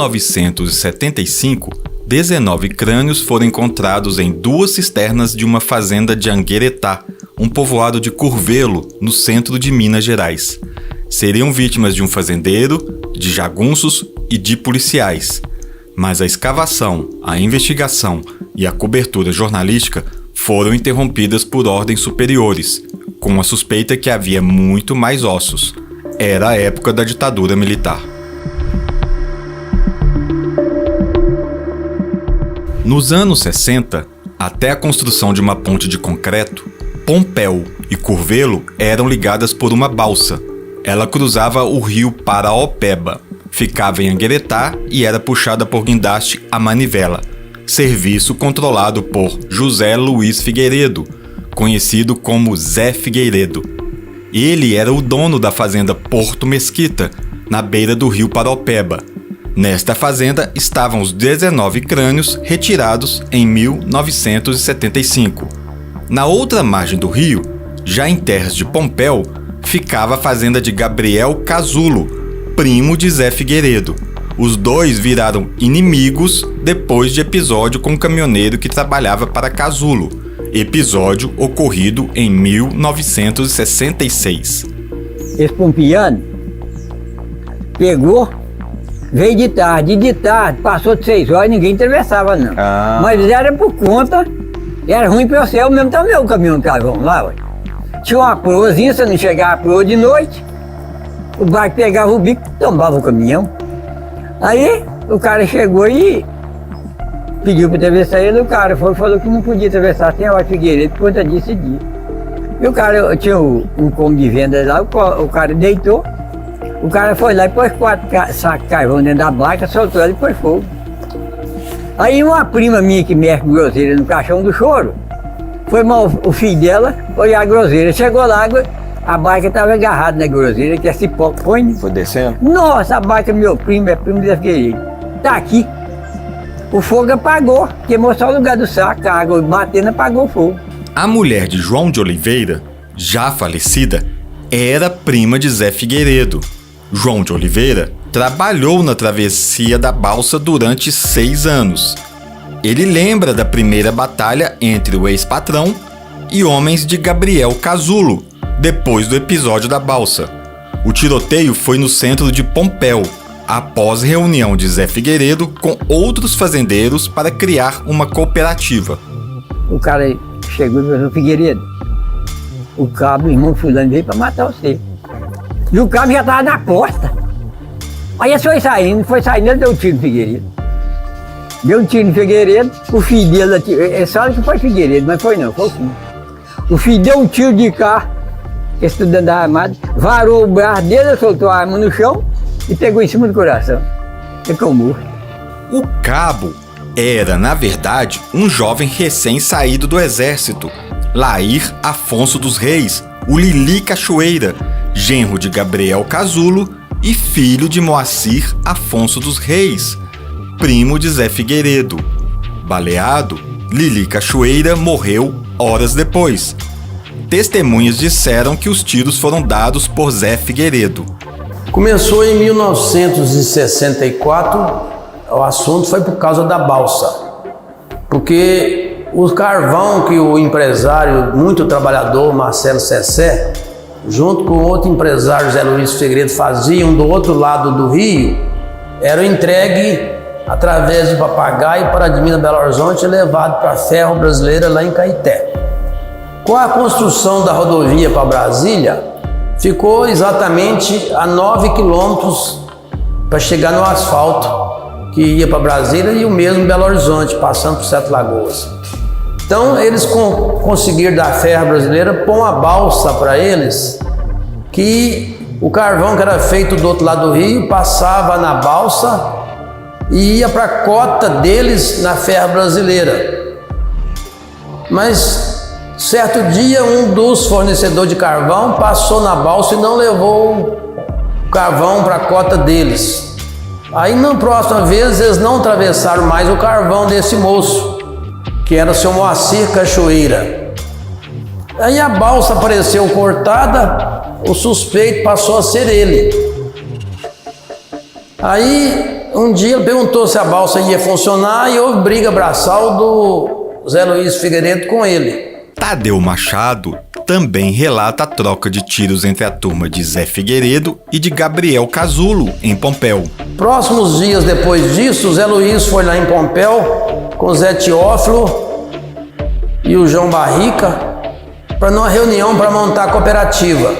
1975, 19 crânios foram encontrados em 2 cisternas de uma fazenda de Angueretá, um povoado de Curvelo, no centro de Minas Gerais. Seriam vítimas de um fazendeiro, de jagunços e de policiais. Mas a escavação, a investigação e a cobertura jornalística foram interrompidas por ordens superiores, com a suspeita que havia muito mais ossos. Era a época da ditadura militar. Nos anos 60, até a construção de uma ponte de concreto, Pompéu e Curvelo eram ligadas por uma balsa. Ela cruzava o rio Paraopeba, ficava em Angueretá e era puxada por guindaste a manivela, serviço controlado por José Luiz Figueiredo, conhecido como Zé Figueiredo. Ele era o dono da fazenda Porto Mesquita, na beira do rio Paraopeba. Nesta fazenda estavam os 19 crânios retirados em 1975. Na outra margem do rio, já em terras de Pompéu, ficava a fazenda de Gabriel Casulo, primo de Zé Figueiredo. Os dois viraram inimigos depois de episódio com um caminhoneiro que trabalhava para Casulo, episódio ocorrido em 1966. Esse pompiano pegou, veio de tarde, passou de 6 horas e ninguém atravessava não. Mas era por conta, era ruim para você, eu mesmo também o caminhão de carvão lá, ué. Tinha uma proazinha, você não chegava a proa de noite, o barco pegava o bico e tombava o caminhão. Aí o cara chegou e pediu para atravessar ele, o cara falou que não podia atravessar sem a hora Figueiredo por conta disso e dia. E o cara tinha um cômodo de venda lá, o cara deitou, o cara foi lá e pôs 4 sacos de carvão dentro da barca, soltou ela e pôs fogo. Aí uma prima minha que mexe com groselha no caixão do choro, foi mal o filho dela olhar a groselha, chegou lá, a barca estava agarrada na groselha, que é cipó, põe. Foi descendo? Nossa, a barca meu primo, é primo desse Figueiredo. Tá aqui. O fogo apagou, queimou só o lugar do saco, a água batendo apagou o fogo. A mulher de João de Oliveira, já falecida, era prima de Zé Figueiredo. João de Oliveira trabalhou na travessia da balsa durante 6 anos. Ele lembra da primeira batalha entre o ex-patrão e homens de Gabriel Casulo, depois do episódio da balsa. O tiroteio foi no centro de Pompéu, após reunião de Zé Figueiredo com outros fazendeiros para criar uma cooperativa. O cara chegou e falou: Figueiredo, o cabo, o irmão fulano veio para matar você. E o cabo já estava na porta. Aí ele foi saindo, ele deu um tiro no Figueiredo. Deu um tiro no Figueiredo, o filho dele, é só que foi Figueiredo, mas foi não, foi o filho. O filho deu um tiro de carro, estudando a armada, varou o braço dele, soltou a arma no chão e pegou em cima do coração. Ficou morto. O cabo era, na verdade, um jovem recém-saído do exército, Lair Afonso dos Reis, o Lili Cachoeira, genro de Gabriel Casulo e filho de Moacir Afonso dos Reis, primo de Zé Figueiredo. Baleado, Lili Cachoeira morreu horas depois. Testemunhas disseram que os tiros foram dados por Zé Figueiredo. Começou em 1964, o assunto foi por causa da balsa. Porque o carvão que o empresário, muito trabalhador, Marcelo Cessé, junto com outro empresário, José Luiz Figueiredo, faziam do outro lado do rio, era entregue através de Papagaio para de Minas Belo Horizonte e levado para a Ferro Brasileira lá em Caeté. Com a construção da rodovia para Brasília, ficou exatamente a 9 quilômetros para chegar no asfalto que ia para Brasília e o mesmo Belo Horizonte, passando por Sete Lagoas. Então eles conseguiram da Ferro Brasileira pôr uma balsa para eles, que o carvão que era feito do outro lado do rio passava na balsa e ia para a cota deles na Ferro Brasileira. Mas certo dia um dos fornecedores de carvão passou na balsa e não levou o carvão para a cota deles. Aí na próxima vez eles não atravessaram mais o carvão desse moço, que era o seu Moacir Cachoeira. Aí a balsa apareceu cortada, o suspeito passou a ser ele. Aí um dia ele perguntou se a balsa ia funcionar e houve briga braçal do Zé Luiz Figueiredo com ele. Tadeu Machado também relata a troca de tiros entre a turma de Zé Figueiredo e de Gabriel Casulo, em Pompéu. Próximos dias depois disso, o Zé Luiz foi lá em Pompéu com o Zé Teófilo e o João Barrica para uma reunião para montar a cooperativa.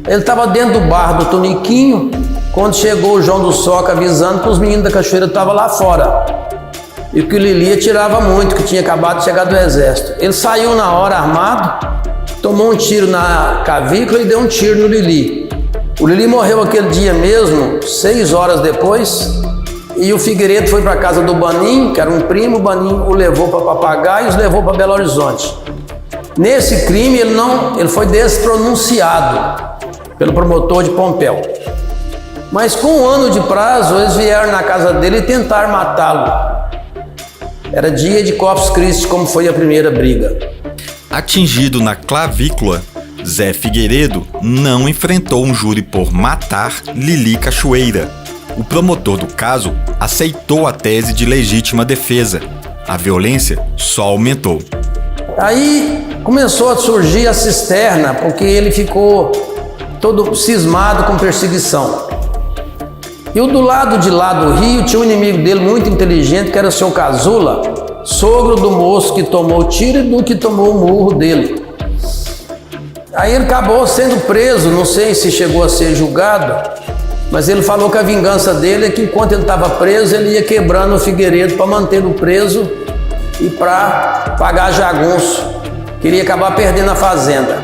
Ele estava dentro do bar do Toniquinho quando chegou o João do Soca avisando que os meninos da cachoeira estavam lá fora e que o Lili atirava muito, que tinha acabado de chegar do exército. Ele saiu na hora armado, tomou um tiro na cavícula e deu um tiro no Lili. O Lili morreu aquele dia mesmo, 6 horas depois, e o Figueiredo foi para a casa do Banim, que era um primo. O Banim o levou para Papagaio e os levou para Belo Horizonte. Nesse crime ele foi despronunciado pelo promotor de Pompéu. Mas com 1 ano de prazo, eles vieram na casa dele e tentaram matá-lo. Era dia de Corpus Christi, como foi a primeira briga. Atingido na clavícula, Zé Figueiredo não enfrentou um júri por matar Lili Cachoeira. O promotor do caso aceitou a tese de legítima defesa. A violência só aumentou. Aí começou a surgir a cisterna, porque ele ficou todo cismado com perseguição. E o do lado de lá do rio tinha um inimigo dele muito inteligente, que era o seu Casula, sogro do moço que tomou o tiro e do que tomou o murro dele. Aí ele acabou sendo preso, não sei se chegou a ser julgado, mas ele falou que a vingança dele é que enquanto ele estava preso, ele ia quebrando o Figueiredo para mantê-lo preso e para pagar jagunço, que ele ia acabar perdendo a fazenda.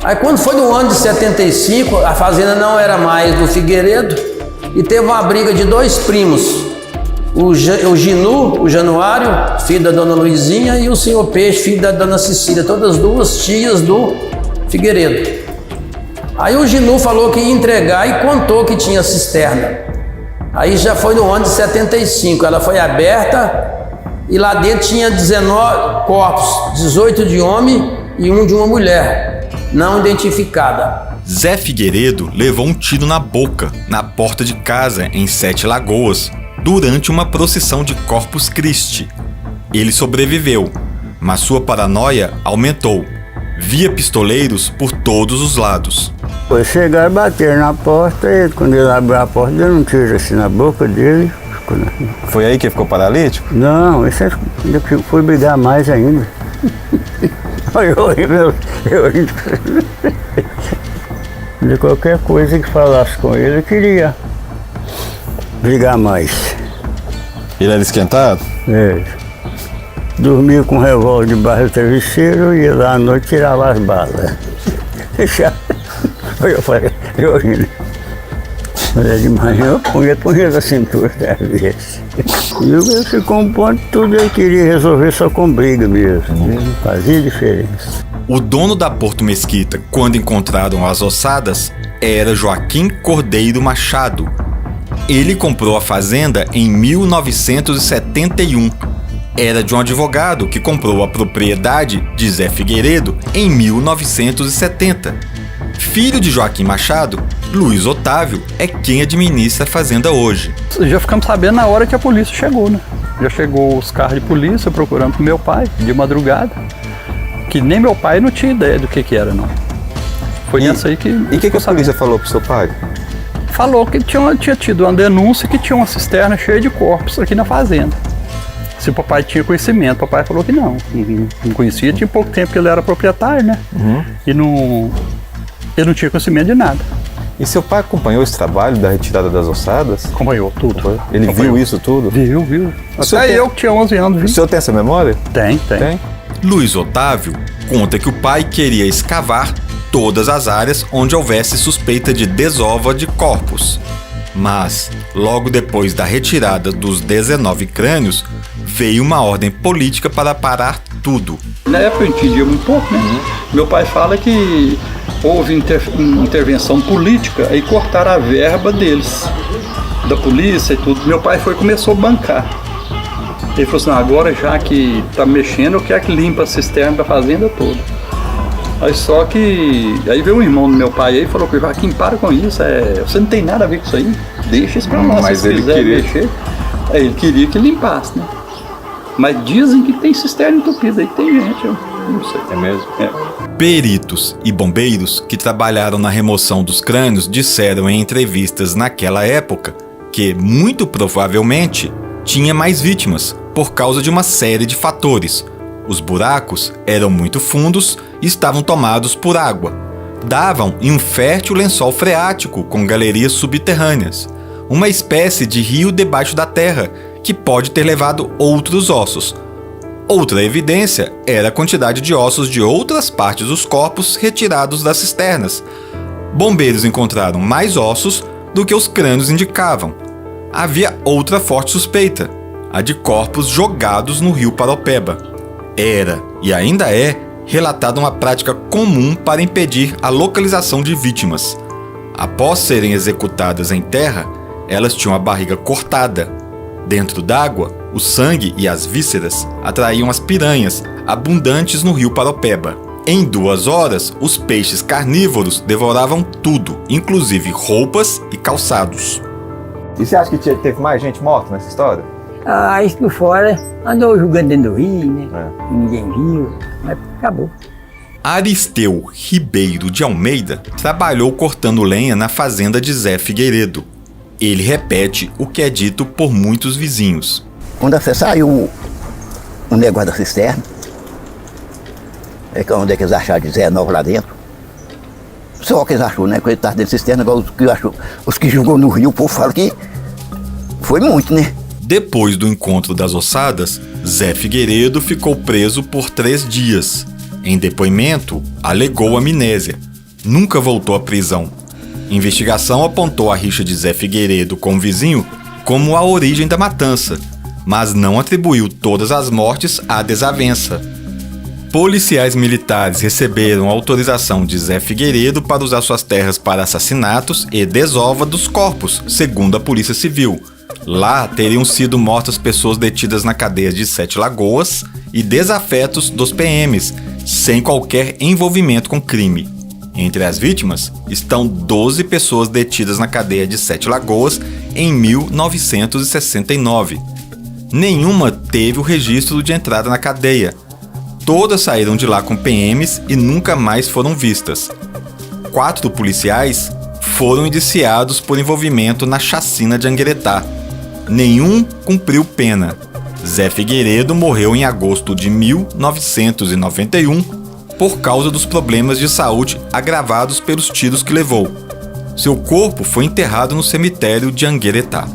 Aí quando foi no ano de 75, a fazenda não era mais do Figueiredo e teve uma briga de 2 primos, o Ginu, o Januário, filho da dona Luizinha, e o senhor Peixe, filho da dona Cecília, todas 2 tias do Figueiredo. Aí o Ginu falou que ia entregar e contou que tinha cisterna. Aí já foi no ano de 75, ela foi aberta e lá dentro tinha 19 corpos, 18 de homem e 1 de uma mulher, não identificada. Zé Figueiredo levou um tiro na boca, na porta de casa, em 7 Lagoas, durante uma procissão de Corpus Christi. Ele sobreviveu, mas sua paranoia aumentou. Via pistoleiros por todos os lados. Foi chegar e bater na porta, e quando ele abriu a porta, deu um tiro assim na boca dele. Foi aí que ficou paralítico? Não, esse foi brigar mais ainda. De qualquer coisa que falasse com ele, eu queria brigar mais. Ele era esquentado? É. Dormia com um revólver debaixo do travesseiro e ia lá à noite tirava as balas. Eu falei, eu rindo. Mas de manhã eu punha da cintura às vezes. E eu ficou um ponto tudo eu queria resolver só com briga mesmo. Não fazia diferença. O dono da Porto Mesquita, quando encontraram as ossadas, era Joaquim Cordeiro Machado. Ele comprou a fazenda em 1971. Era de um advogado que comprou a propriedade de Zé Figueiredo em 1970. Filho de Joaquim Machado, Luiz Otávio é quem administra a fazenda hoje. Já ficamos sabendo na hora que a polícia chegou, né? Já chegou os carros de polícia procurando pro meu pai, de madrugada. Que nem meu pai não tinha ideia do que era, não. Foi nessa aí que... E o que a polícia falou pro seu pai? Falou que tinha tido uma denúncia que tinha uma cisterna cheia de corpos aqui na fazenda. Se o papai tinha conhecimento, o papai falou que não conhecia, tinha pouco tempo que ele era proprietário, né? E ele não tinha conhecimento de nada. E seu pai acompanhou esse trabalho da retirada das ossadas? Acompanhou tudo. Ele viu isso tudo? Viu. Até eu que tinha 11 anos, vi. O senhor tem essa memória? Tem. Luiz Otávio conta que o pai queria escavar todas as áreas onde houvesse suspeita de desova de corpos. Mas, logo depois da retirada dos 19 crânios, veio uma ordem política para parar tudo. Na época eu entendia muito pouco, né? Meu pai fala que houve intervenção política e cortaram a verba deles, da polícia e tudo. Meu pai começou a bancar. Ele falou assim, agora já que tá mexendo, eu quero que limpa a cisterna da fazenda toda. Aí só que... Aí veio um irmão do meu pai aí e falou que Joaquim, para com isso, você não tem nada a ver com isso aí, deixa isso pra lá, mas se ele quiser queria... mexer. Aí ele queria que limpasse, né? Mas dizem que tem cisterna entupida aí, tem gente, eu não sei. É mesmo? É. Peritos e bombeiros que trabalharam na remoção dos crânios disseram em entrevistas naquela época que, muito provavelmente, tinha mais vítimas por causa de uma série de fatores. Os buracos eram muito fundos e estavam tomados por água. Davam em um fértil lençol freático com galerias subterrâneas, uma espécie de rio debaixo da terra que pode ter levado outros ossos. Outra evidência era a quantidade de ossos de outras partes dos corpos retirados das cisternas. Bombeiros encontraram mais ossos do que os crânios indicavam. Havia outra forte suspeita, a de corpos jogados no rio Paraopeba. Era, e ainda é, relatada uma prática comum para impedir a localização de vítimas. Após serem executadas em terra, elas tinham a barriga cortada. Dentro d'água, o sangue e as vísceras atraíam as piranhas, abundantes no rio Paraopeba. Em 2 horas, os peixes carnívoros devoravam tudo, inclusive roupas e calçados. E você acha que teve mais gente morta nessa história? Ah, isso por fora andou jogando dentro do rio, né? Ninguém viu, mas acabou. Aristeu Ribeiro de Almeida trabalhou cortando lenha na fazenda de Zé Figueiredo. Ele repete o que é dito por muitos vizinhos. Quando você saiu um negócio da cisterna, onde é que eles acharam de Zé Novo lá dentro? Só que eles acharam, né? Que ele estava dentro da cisterna, agora os que jogou no rio, o povo fala que foi muito, né? Depois do encontro das ossadas, Zé Figueiredo ficou preso por 3 dias. Em depoimento, alegou amnésia. Nunca voltou à prisão. Investigação apontou a rixa de Zé Figueiredo com o vizinho como a origem da matança, mas não atribuiu todas as mortes à desavença. Policiais militares receberam autorização de Zé Figueiredo para usar suas terras para assassinatos e desova dos corpos, segundo a Polícia Civil. Lá teriam sido mortas pessoas detidas na cadeia de 7 Lagoas e desafetos dos PMs, sem qualquer envolvimento com crime. Entre as vítimas estão 12 pessoas detidas na cadeia de 7 Lagoas em 1969. Nenhuma teve o registro de entrada na cadeia. Todas saíram de lá com PMs e nunca mais foram vistas. 4 policiais foram indiciados por envolvimento na chacina de Angueretá. Nenhum cumpriu pena. Zé Figueiredo morreu em agosto de 1991 por causa dos problemas de saúde agravados pelos tiros que levou. Seu corpo foi enterrado no cemitério de Angueretá.